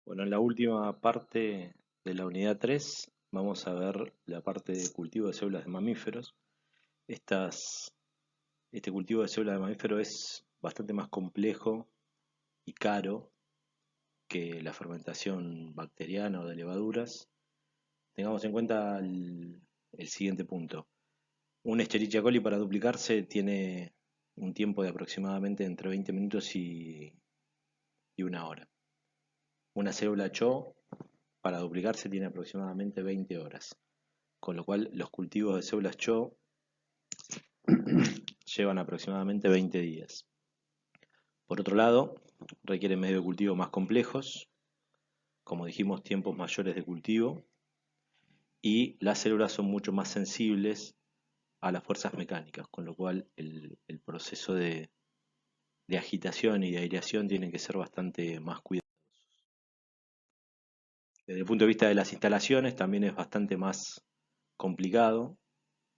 Bueno, en la última parte de la unidad 3 vamos a ver la parte de cultivo de células de mamíferos. Este cultivo de células de mamíferos es bastante más complejo y caro que la fermentación bacteriana o de levaduras. Tengamos en cuenta el siguiente punto. Un Escherichia coli para duplicarse tiene un tiempo de aproximadamente entre 20 minutos y una hora. Una célula CHO para duplicarse tiene aproximadamente 20 horas, con lo cual los cultivos de células CHO llevan aproximadamente 20 días. Por otro lado, requieren medios de cultivo más complejos, como dijimos, tiempos mayores de cultivo, y las células son mucho más sensibles a las fuerzas mecánicas, con lo cual el proceso de agitación y de aireación tiene que ser bastante más cuidadoso. Desde el punto de vista de las instalaciones también es bastante más complicado.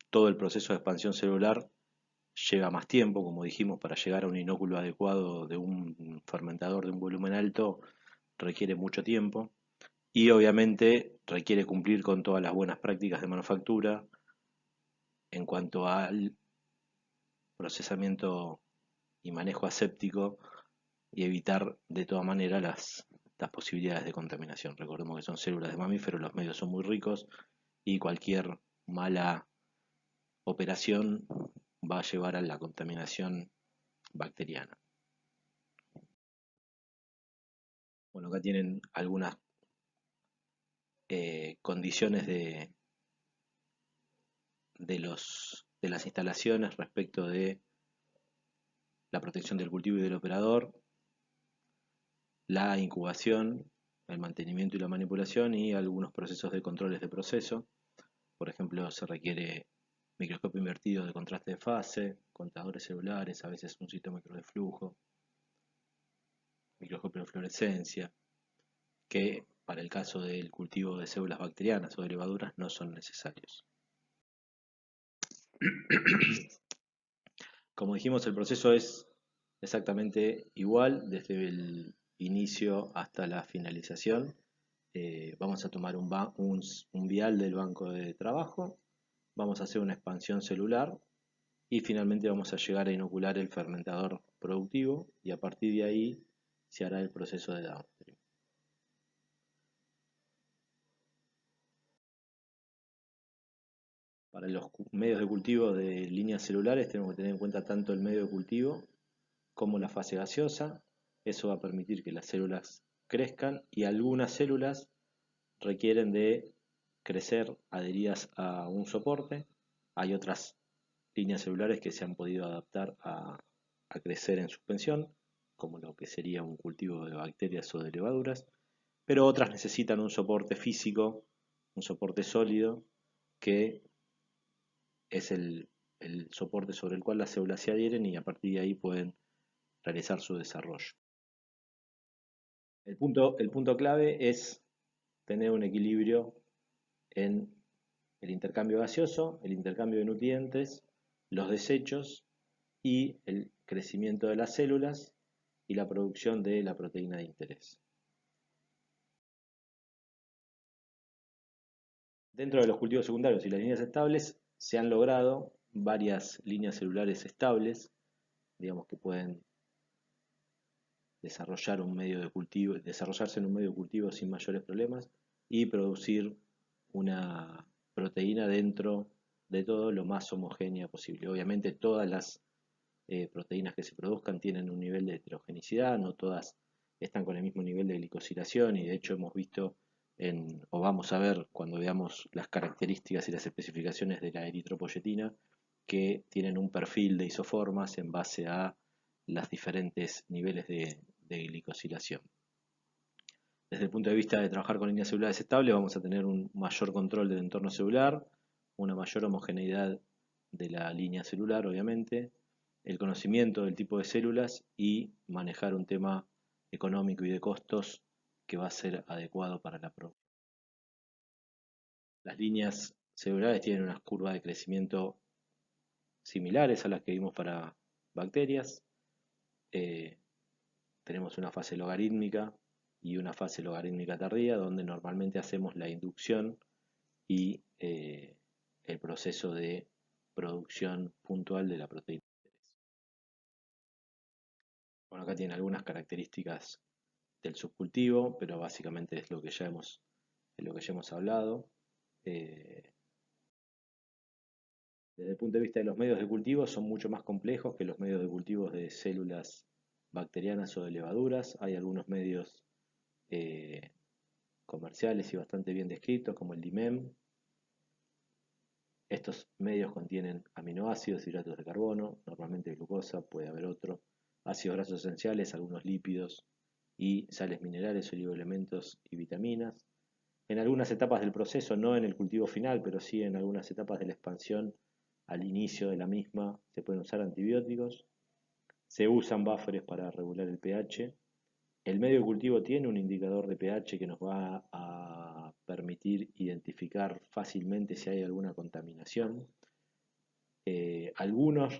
Todo el proceso de expansión celular lleva más tiempo, como dijimos, para llegar a un inóculo adecuado de un fermentador de un volumen alto requiere mucho tiempo y obviamente requiere cumplir con todas las buenas prácticas de manufactura en cuanto al procesamiento y manejo aséptico y evitar de todas maneras las posibilidades de contaminación. Recordemos que son células de mamíferos, los medios son muy ricos y cualquier mala operación va a llevar a la contaminación bacteriana. Bueno, acá tienen algunas condiciones de las instalaciones respecto de la protección del cultivo y del operador, la incubación, el mantenimiento y la manipulación y algunos procesos de controles de proceso. Por ejemplo, se requiere microscopio invertido de contraste de fase, contadores celulares, a veces un citómetro de flujo, microscopio de fluorescencia, que para el caso del cultivo de células bacterianas o de levaduras no son necesarios. Como dijimos, el proceso es exactamente igual desde el inicio hasta la finalización. Vamos a tomar un vial del banco de trabajo, vamos a hacer una expansión celular y finalmente vamos a llegar a inocular el fermentador productivo y a partir de ahí se hará el proceso de downstream. Para los medios de cultivo de líneas celulares tenemos que tener en cuenta tanto el medio de cultivo como la fase gaseosa. Eso va a permitir que las células crezcan y algunas células requieren de crecer adheridas a un soporte. Hay otras líneas celulares que se han podido adaptar a crecer en suspensión, como lo que sería un cultivo de bacterias o de levaduras, pero otras necesitan un soporte físico, un soporte sólido, que es el soporte sobre el cual las células se adhieren y a partir de ahí pueden realizar su desarrollo. El punto clave es tener un equilibrio en el intercambio gaseoso, el intercambio de nutrientes, los desechos y el crecimiento de las células y la producción de la proteína de interés. Dentro de los cultivos secundarios y las líneas estables se han logrado varias líneas celulares estables, digamos que pueden desarrollarse en un medio de cultivo sin mayores problemas y producir una proteína dentro de todo lo más homogénea posible. Obviamente todas las proteínas que se produzcan tienen un nivel de heterogenicidad, no todas están con el mismo nivel de glicosilación y de hecho hemos visto o vamos a ver cuando veamos las características y las especificaciones de la eritropoyetina que tienen un perfil de isoformas en base a los diferentes niveles de glicosilación. Desde el punto de vista de trabajar con líneas celulares estables, vamos a tener un mayor control del entorno celular, una mayor homogeneidad de la línea celular, obviamente, el conocimiento del tipo de células y manejar un tema económico y de costos que va a ser adecuado para la producción. Las líneas celulares tienen unas curvas de crecimiento similares a las que vimos para bacterias. Tenemos una fase logarítmica y una fase logarítmica tardía, donde normalmente hacemos la inducción y el proceso de producción puntual de la proteína. Bueno, acá tiene algunas características del subcultivo, pero básicamente es lo que ya hemos hablado. Desde el punto de vista de los medios de cultivo, son mucho más complejos que los medios de cultivo de células bacterianas o de levaduras. Hay algunos medios eh, comerciales y bastante bien descritos, como el DIMEM. Estos medios contienen aminoácidos, hidratos de carbono, normalmente glucosa, puede haber otro, ácidos grasos esenciales, algunos lípidos y sales minerales, oligoelementos y vitaminas. En algunas etapas del proceso, no en el cultivo final, pero sí en algunas etapas de la expansión, al inicio de la misma, se pueden usar antibióticos. Se usan buffers para regular el pH. El medio de cultivo tiene un indicador de pH que nos va a permitir identificar fácilmente si hay alguna contaminación. Algunas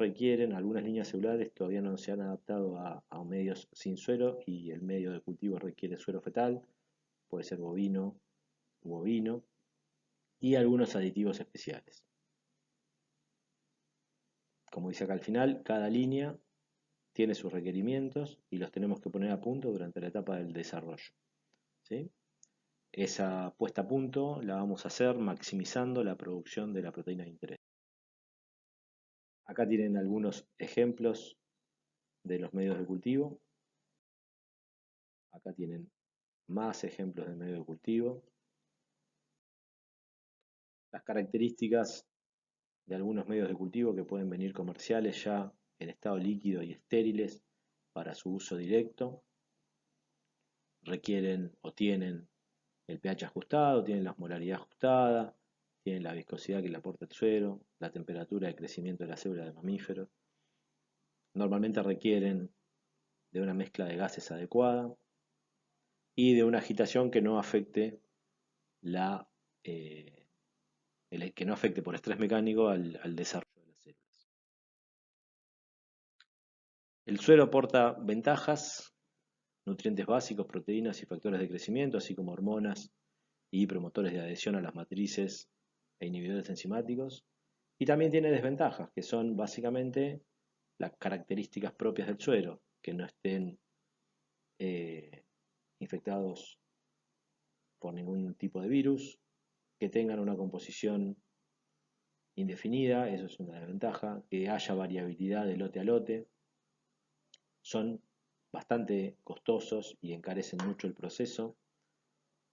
líneas celulares todavía no se han adaptado a medios sin suero y el medio de cultivo requiere suero fetal, puede ser bovino u ovino, y algunos aditivos especiales. Como dice acá al final, cada línea tiene sus requerimientos y los tenemos que poner a punto durante la etapa del desarrollo. ¿Sí? Esa puesta a punto la vamos a hacer maximizando la producción de la proteína de interés. Acá tienen algunos ejemplos de los medios de cultivo. Acá tienen más ejemplos de medios de cultivo. Las características de algunos medios de cultivo que pueden venir comerciales ya en estado líquido y estériles para su uso directo. Requieren o tienen el pH ajustado, tienen la osmolaridad ajustada, tienen la viscosidad que le aporta el suero, la temperatura de crecimiento de la célula de mamíferos. Normalmente requieren de una mezcla de gases adecuada y de una agitación que no afecte que no afecte por estrés mecánico al desarrollo de las células. El suero aporta ventajas, nutrientes básicos, proteínas y factores de crecimiento, así como hormonas y promotores de adhesión a las matrices e inhibidores enzimáticos. Y también tiene desventajas, que son básicamente las características propias del suero, que no estén infectados por ningún tipo de virus, que tengan una composición indefinida, eso es una desventaja, que haya variabilidad de lote a lote, son bastante costosos y encarecen mucho el proceso.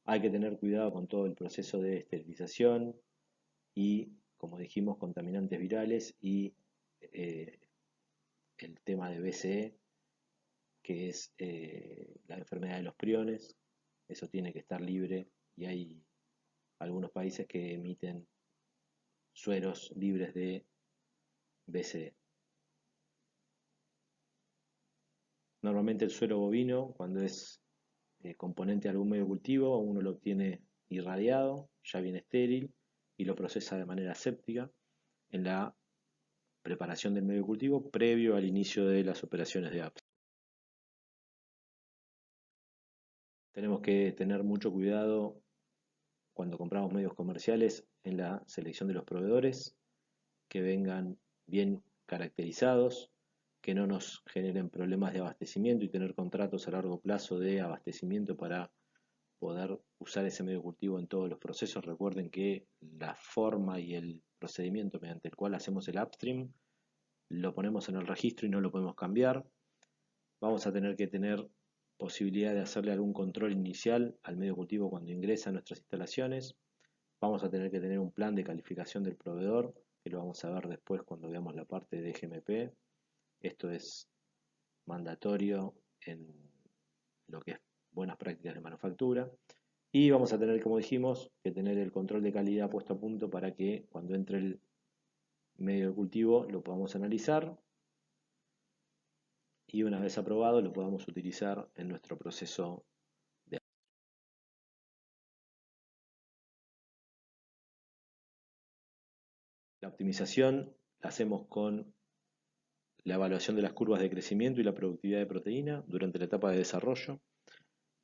Hay que tener cuidado con todo el proceso de esterilización y, como dijimos, contaminantes virales y eh, el tema de BCE, que es la enfermedad de los priones. Eso tiene que estar libre y hay algunos países que emiten sueros libres de BCE. Normalmente el suero bovino, cuando es componente de algún medio de cultivo, uno lo obtiene irradiado, ya viene estéril, y lo procesa de manera séptica en la preparación del medio de cultivo previo al inicio de las operaciones de upstream. Tenemos que tener mucho cuidado cuando compramos medios comerciales en la selección de los proveedores, que vengan bien caracterizados, que no nos generen problemas de abastecimiento y tener contratos a largo plazo de abastecimiento para poder usar ese medio cultivo en todos los procesos. Recuerden que la forma y el procedimiento mediante el cual hacemos el upstream lo ponemos en el registro y no lo podemos cambiar. Vamos a tener que tener posibilidad de hacerle algún control inicial al medio cultivo cuando ingresa a nuestras instalaciones. Vamos a tener que tener un plan de calificación del proveedor, que lo vamos a ver después cuando veamos la parte de GMP. Esto es mandatorio en lo que es buenas prácticas de manufactura. Y vamos a tener, como dijimos, que tener el control de calidad puesto a punto para que cuando entre el medio de cultivo lo podamos analizar y una vez aprobado lo podamos utilizar en nuestro proceso de... La optimización la hacemos con la evaluación de las curvas de crecimiento y la productividad de proteína durante la etapa de desarrollo.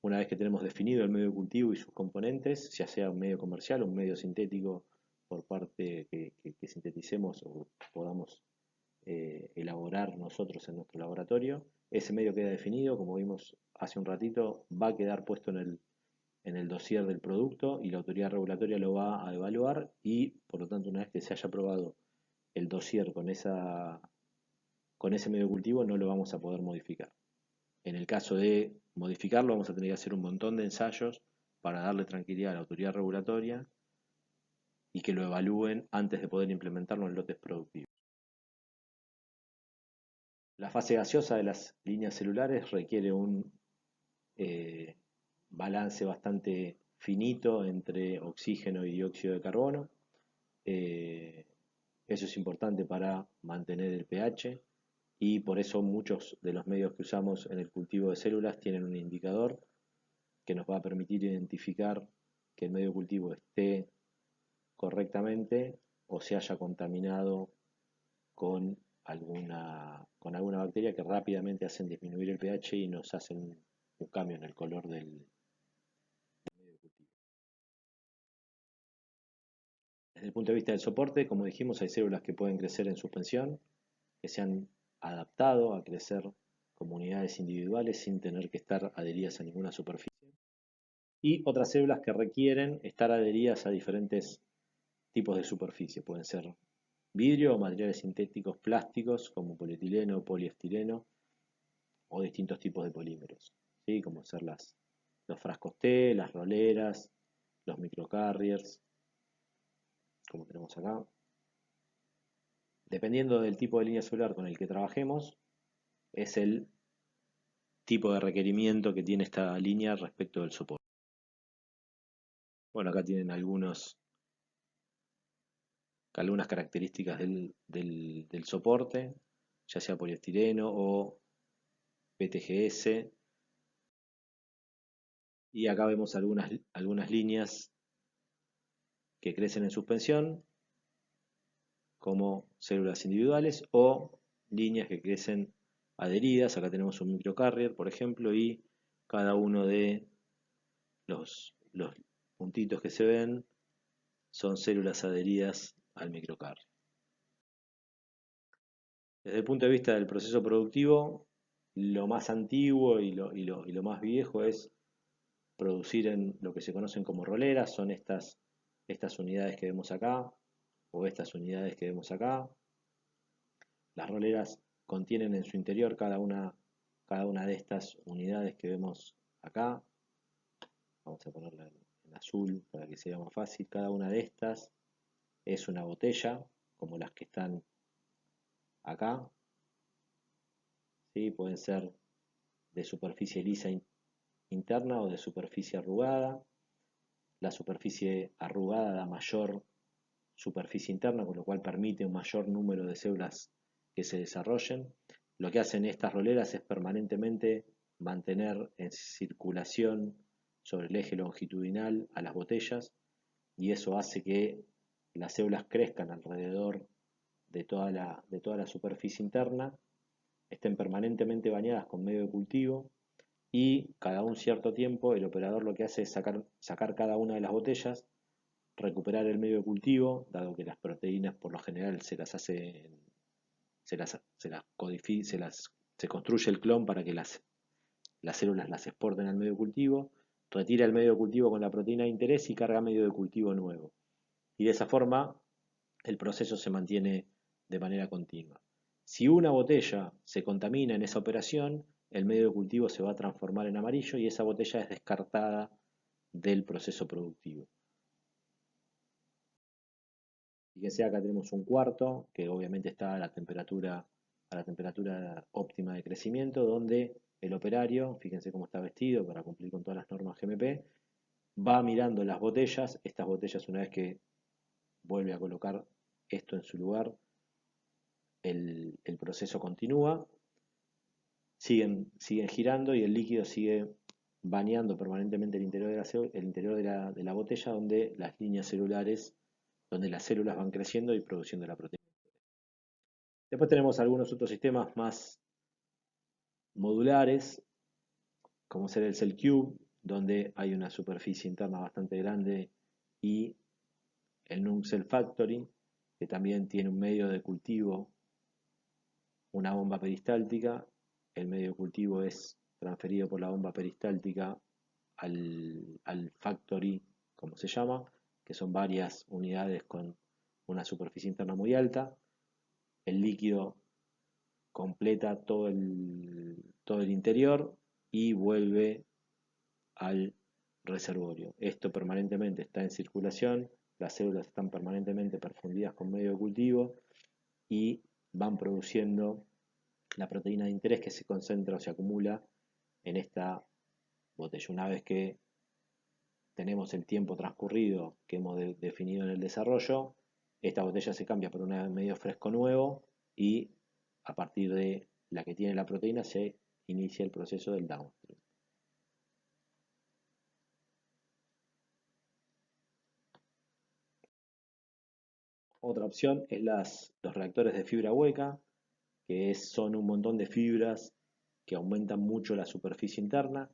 Una vez que tenemos definido el medio de cultivo y sus componentes, ya sea un medio comercial o un medio sintético por parte que sinteticemos o podamos elaborar nosotros en nuestro laboratorio, ese medio queda definido, como vimos hace un ratito, va a quedar puesto en el dossier del producto y la autoridad regulatoria lo va a evaluar y, por lo tanto, una vez que se haya aprobado el dossier con ese medio de cultivo, no lo vamos a poder modificar. En el caso de modificarlo, vamos a tener que hacer un montón de ensayos para darle tranquilidad a la autoridad regulatoria y que lo evalúen antes de poder implementarlo en lotes productivos. La fase gaseosa de las líneas celulares requiere un eh, balance bastante finito entre oxígeno y dióxido de carbono. Eh, Eso es importante para mantener el pH y por eso muchos de los medios que usamos en el cultivo de células tienen un indicador que nos va a permitir identificar que el medio de cultivo esté correctamente o se haya contaminado con alguna bacteria que rápidamente hacen disminuir el pH y nos hacen un cambio en el color del medio de cultivo. Desde el punto de vista del soporte, como dijimos, hay células que pueden crecer en suspensión, que se han adaptado a crecer como unidades individuales sin tener que estar adheridas a ninguna superficie. Y otras células que requieren estar adheridas a diferentes tipos de superficie. Pueden ser vidrio o materiales sintéticos plásticos como polietileno, poliestireno o distintos tipos de polímeros, ¿sí? Como ser los frascos T, las roleras, los microcarriers, como tenemos acá. Dependiendo del tipo de línea celular con el que trabajemos, es el tipo de requerimiento que tiene esta línea respecto del soporte. Bueno, acá tienen algunas características del soporte, ya sea poliestireno o PTGS. Y acá vemos algunas líneas que crecen en suspensión, como células individuales, o líneas que crecen adheridas. Acá tenemos un microcarrier, por ejemplo, y cada uno de los puntitos que se ven son células adheridas al microcarrier. Desde el punto de vista del proceso productivo, lo más antiguo y lo más viejo es producir en lo que se conocen como roleras, son estas unidades que vemos acá, o estas unidades que vemos acá. Las roleras contienen en su interior cada una de estas unidades que vemos acá. Vamos a ponerla en azul para que sea más fácil. Cada una de estas es una botella, como las que están acá. ¿Sí? Pueden ser de superficie lisa interna o de superficie arrugada. La superficie arrugada da mayor superficie interna, con lo cual permite un mayor número de células que se desarrollen. Lo que hacen estas roleras es permanentemente mantener en circulación sobre el eje longitudinal a las botellas y eso hace que las células crezcan alrededor de toda la superficie interna, estén permanentemente bañadas con medio de cultivo y cada un cierto tiempo el operador lo que hace es sacar cada una de las botellas, recuperar el medio de cultivo, dado que las proteínas por lo general se construye el clon para que las células las exporten al medio de cultivo, retira el medio de cultivo con la proteína de interés y carga medio de cultivo nuevo. Y de esa forma el proceso se mantiene de manera continua. Si una botella se contamina en esa operación, el medio de cultivo se va a transformar en amarillo y esa botella es descartada del proceso productivo. Fíjense, acá tenemos un cuarto que obviamente está a la temperatura óptima de crecimiento, donde el operario, fíjense cómo está vestido para cumplir con todas las normas GMP, va mirando las botellas. Estas botellas, una vez que vuelve a colocar esto en su lugar, el proceso continúa, siguen girando y el líquido sigue bañando permanentemente el interior de la botella, donde las líneas celulares, donde las células van creciendo y produciendo la proteína. Después tenemos algunos otros sistemas más modulares, como ser el Cell Cube, donde hay una superficie interna bastante grande, y el Nuxel Factory, que también tiene un medio de cultivo, una bomba peristáltica. El medio de cultivo es transferido por la bomba peristáltica al factory, como se llama, que son varias unidades con una superficie interna muy alta. El líquido completa todo el interior y vuelve al reservorio. Esto permanentemente está en circulación, las células están permanentemente perfundidas con medio de cultivo y van produciendo la proteína de interés, que se concentra o se acumula en esta botella. Una vez que tenemos el tiempo transcurrido que hemos definido en el desarrollo, esta botella se cambia por un medio fresco nuevo y a partir de la que tiene la proteína se inicia el proceso del downstream. Otra opción es los reactores de fibra hueca, que son un montón de fibras que aumentan mucho la superficie interna.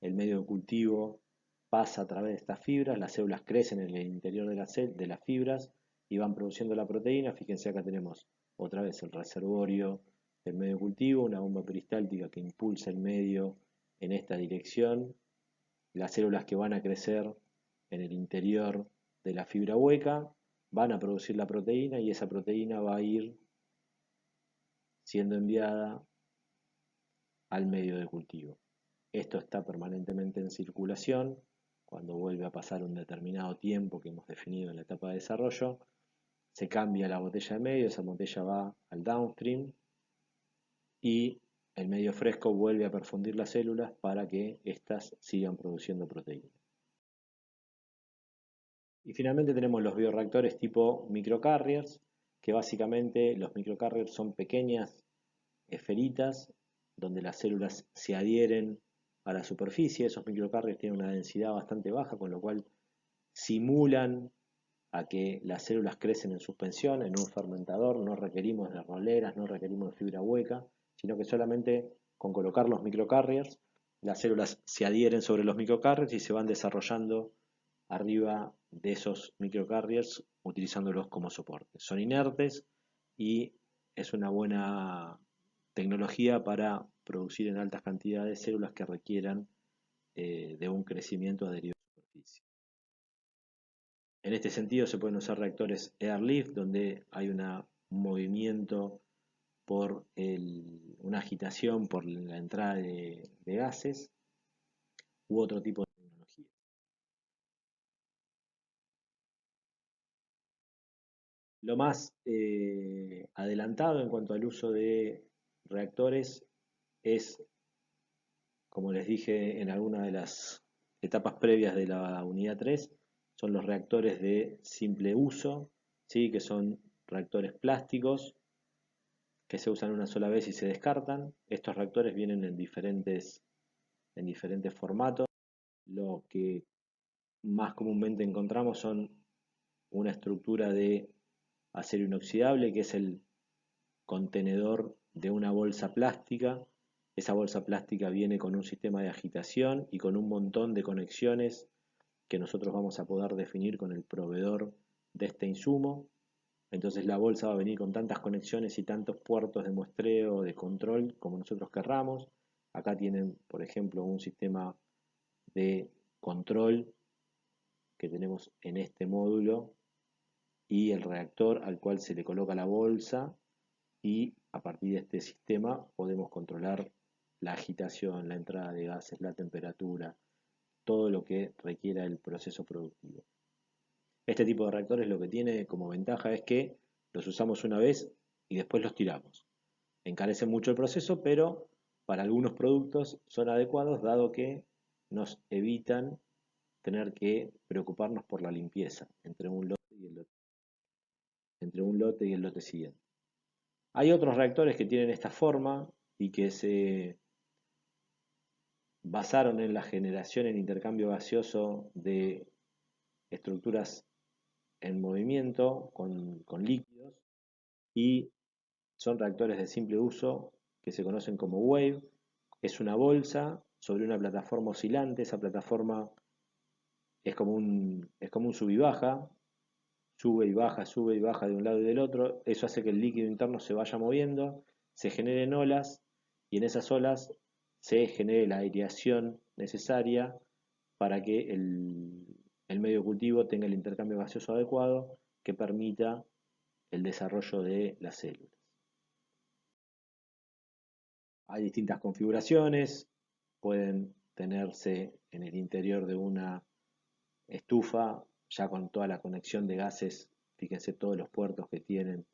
El medio de cultivo pasa a través de estas fibras, las células crecen en el interior de las fibras y van produciendo la proteína. Fíjense, acá tenemos otra vez el reservorio del medio de cultivo, una bomba peristáltica que impulsa el medio en esta dirección, las células que van a crecer en el interior de la fibra hueca van a producir la proteína y esa proteína va a ir siendo enviada al medio de cultivo. Esto está permanentemente en circulación. Cuando vuelve a pasar un determinado tiempo que hemos definido en la etapa de desarrollo, se cambia la botella de medio, esa botella va al downstream y el medio fresco vuelve a perfundir las células para que éstas sigan produciendo proteína. Y finalmente tenemos los bioreactores tipo microcarriers, que básicamente los microcarriers son pequeñas esferitas donde las células se adhieren a la superficie. Esos microcarriers tienen una densidad bastante baja, con lo cual simulan a que las células crecen en suspensión en un fermentador. No requerimos de roleras, no requerimos de fibra hueca, sino que solamente con colocar los microcarriers, las células se adhieren sobre los microcarriers y se van desarrollando arriba de esos microcarriers utilizándolos como soporte. Son inertes y es una buena tecnología para producir en altas cantidades células que requieran de un crecimiento adherido a la superficie. En este sentido se pueden usar reactores airlift, donde hay un movimiento por una agitación por la entrada de gases u otro tipo de tecnología. Lo más adelantado en cuanto al uso de reactores es, como les dije en alguna de las etapas previas de la unidad 3, son los reactores de simple uso, ¿sí? Que son reactores plásticos que se usan una sola vez y se descartan. Estos reactores vienen en diferentes formatos. Lo que más comúnmente encontramos son una estructura de acero inoxidable, que es el contenedor de una bolsa plástica. Esa bolsa plástica viene con un sistema de agitación y con un montón de conexiones que nosotros vamos a poder definir con el proveedor de este insumo. Entonces la bolsa va a venir con tantas conexiones y tantos puertos de muestreo, de control, como nosotros querramos. Acá tienen, por ejemplo, un sistema de control que tenemos en este módulo y el reactor al cual se le coloca la bolsa, y a partir de este sistema podemos controlar la agitación, la entrada de gases, la temperatura, todo lo que requiera el proceso productivo. Este tipo de reactores lo que tiene como ventaja es que los usamos una vez y después los tiramos. Encarece mucho el proceso, pero para algunos productos son adecuados, dado que nos evitan tener que preocuparnos por la limpieza entre un lote y el lote siguiente. Hay otros reactores que tienen esta forma y que se basaron en la generación en intercambio gaseoso de estructuras en movimiento con líquidos, y son reactores de simple uso que se conocen como WAVE. Es una bolsa sobre una plataforma oscilante. Esa plataforma es como un sub y baja, sube y baja de un lado y del otro. Eso hace que el líquido interno se vaya moviendo, se generen olas y en esas olas se genere la aireación necesaria para que el medio de cultivo tenga el intercambio gaseoso adecuado que permita el desarrollo de las células. Hay distintas configuraciones, pueden tenerse en el interior de una estufa, ya con toda la conexión de gases. Fíjense todos los puertos que tienen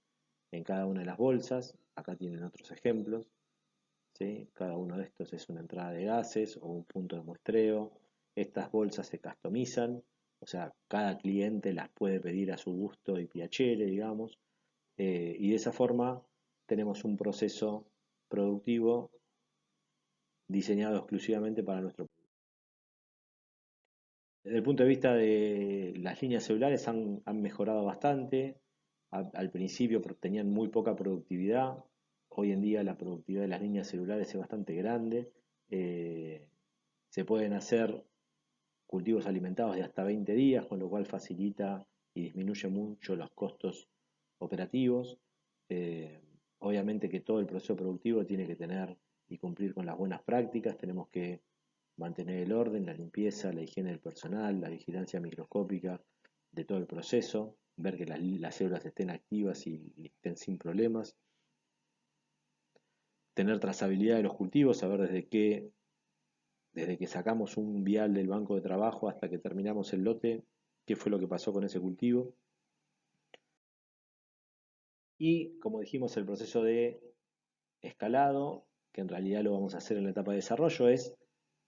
en cada una de las bolsas. Acá tienen otros ejemplos, ¿sí? Cada uno de estos es una entrada de gases o un punto de muestreo. Estas bolsas se customizan, o sea, cada cliente las puede pedir a su gusto y piacere, digamos, y de esa forma tenemos un proceso productivo diseñado exclusivamente para nuestro producto. Desde el punto de vista de las líneas celulares han mejorado bastante. Al principio tenían muy poca productividad. Hoy en día la productividad de las líneas celulares es bastante grande. Eh, Se pueden hacer cultivos alimentados de hasta 20 días, con lo cual facilita y disminuye mucho los costos operativos. Eh, Obviamente que todo el proceso productivo tiene que tener y cumplir con las buenas prácticas. Tenemos que mantener el orden, la limpieza, la higiene del personal, la vigilancia microscópica de todo el proceso, ver que las células estén activas y estén sin problemas, tener trazabilidad de los cultivos, saber desde que sacamos un vial del banco de trabajo hasta que terminamos el lote, qué fue lo que pasó con ese cultivo. Y como dijimos, el proceso de escalado, que en realidad lo vamos a hacer en la etapa de desarrollo, es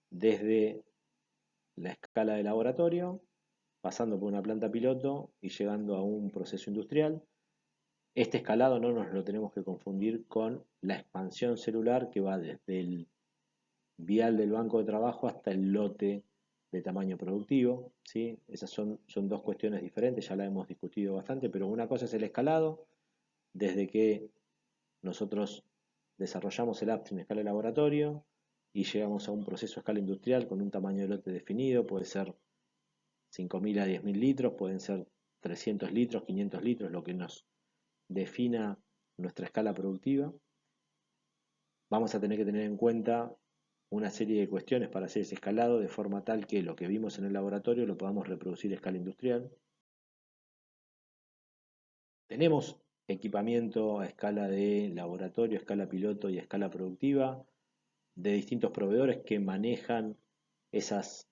desde la escala de laboratorio, pasando por una planta piloto y llegando a un proceso industrial. Este escalado no nos lo tenemos que confundir con la expansión celular que va desde el vial del banco de trabajo hasta el lote de tamaño productivo, ¿sí? Esas son dos cuestiones diferentes, ya la hemos discutido bastante, pero una cosa es el escalado, desde que nosotros desarrollamos el upstream a escala de laboratorio y llegamos a un proceso a escala industrial con un tamaño de lote definido, puede ser 5.000 a 10.000 litros, pueden ser 300 litros, 500 litros, lo que nos defina nuestra escala productiva. Vamos a tener que tener en cuenta una serie de cuestiones para hacer ese escalado de forma tal que lo que vimos en el laboratorio lo podamos reproducir a escala industrial. Tenemos equipamiento a escala de laboratorio, a escala piloto y a escala productiva de distintos proveedores que manejan esos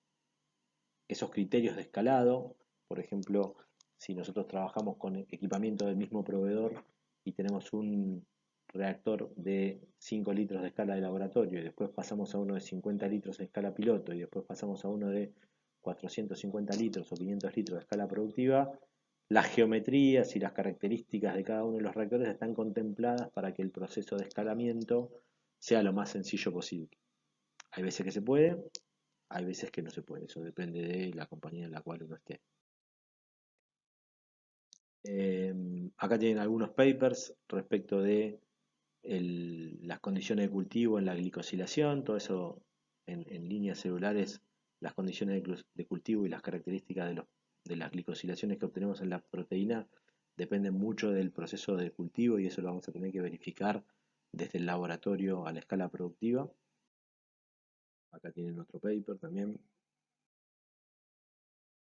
criterios de escalado. Por ejemplo, si nosotros trabajamos con equipamiento del mismo proveedor y tenemos un reactor de 5 litros de escala de laboratorio y después pasamos a uno de 50 litros de escala piloto y después pasamos a uno de 450 litros o 500 litros de escala productiva, las geometrías y las características de cada uno de los reactores están contempladas para que el proceso de escalamiento sea lo más sencillo posible. Hay veces que se puede, hay veces que no se puede, eso depende de la compañía en la cual uno esté. Acá tienen algunos papers respecto de las condiciones de cultivo en la glicosilación, todo eso en líneas celulares, las condiciones de cultivo y las características de las glicosilaciones que obtenemos en la proteína dependen mucho del proceso de cultivo y eso lo vamos a tener que verificar desde el laboratorio a la escala productiva. Acá tienen otro paper también.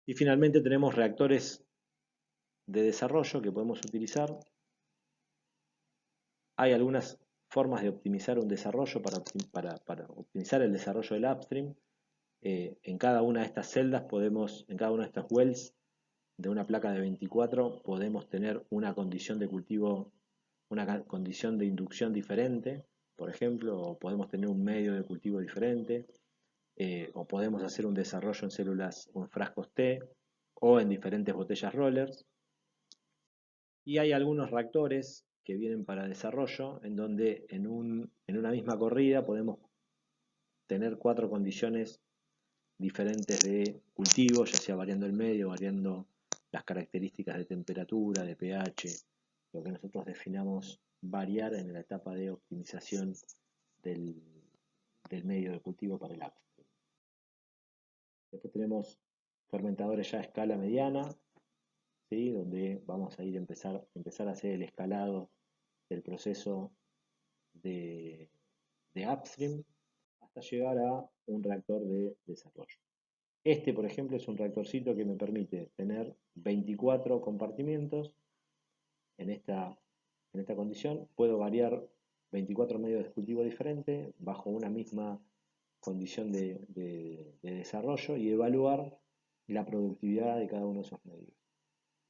Y finalmente tenemos reactores de desarrollo que podemos utilizar. Hay algunas formas de optimizar un desarrollo para optimizar el desarrollo del upstream. En cada una de estas celdas en cada una de estas wells de una placa de 24 podemos tener una condición de cultivo, una condición de inducción diferente, por ejemplo, o podemos tener un medio de cultivo diferente, o podemos hacer un desarrollo en células o en frascos T o en diferentes botellas rollers. Y hay algunos reactores que vienen para desarrollo en donde en una misma corrida podemos tener 4 condiciones diferentes de cultivo, ya sea variando el medio, variando las características de temperatura, de pH, lo que nosotros definamos variar en la etapa de optimización del del medio de cultivo para el upstream. Después tenemos fermentadores ya a escala mediana, ¿sí? Donde vamos a empezar a hacer el escalado del proceso de upstream hasta llegar a un reactor de desarrollo. Este, por ejemplo, es un reactorcito que me permite tener 24 compartimientos en esta condición. Puedo variar 24 medios de cultivo diferentes bajo una misma condición de desarrollo y evaluar la productividad de cada uno de esos medios.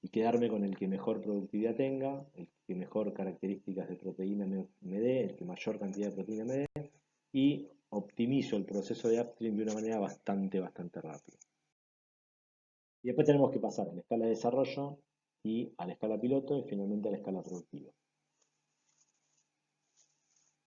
Y quedarme con el que mejor productividad tenga, el que mejor características de proteína me dé, el que mayor cantidad de proteína me dé, y optimizo el proceso de upstream de una manera bastante rápida. Y después tenemos que pasar a la escala de desarrollo y a la escala piloto y finalmente a la escala productiva.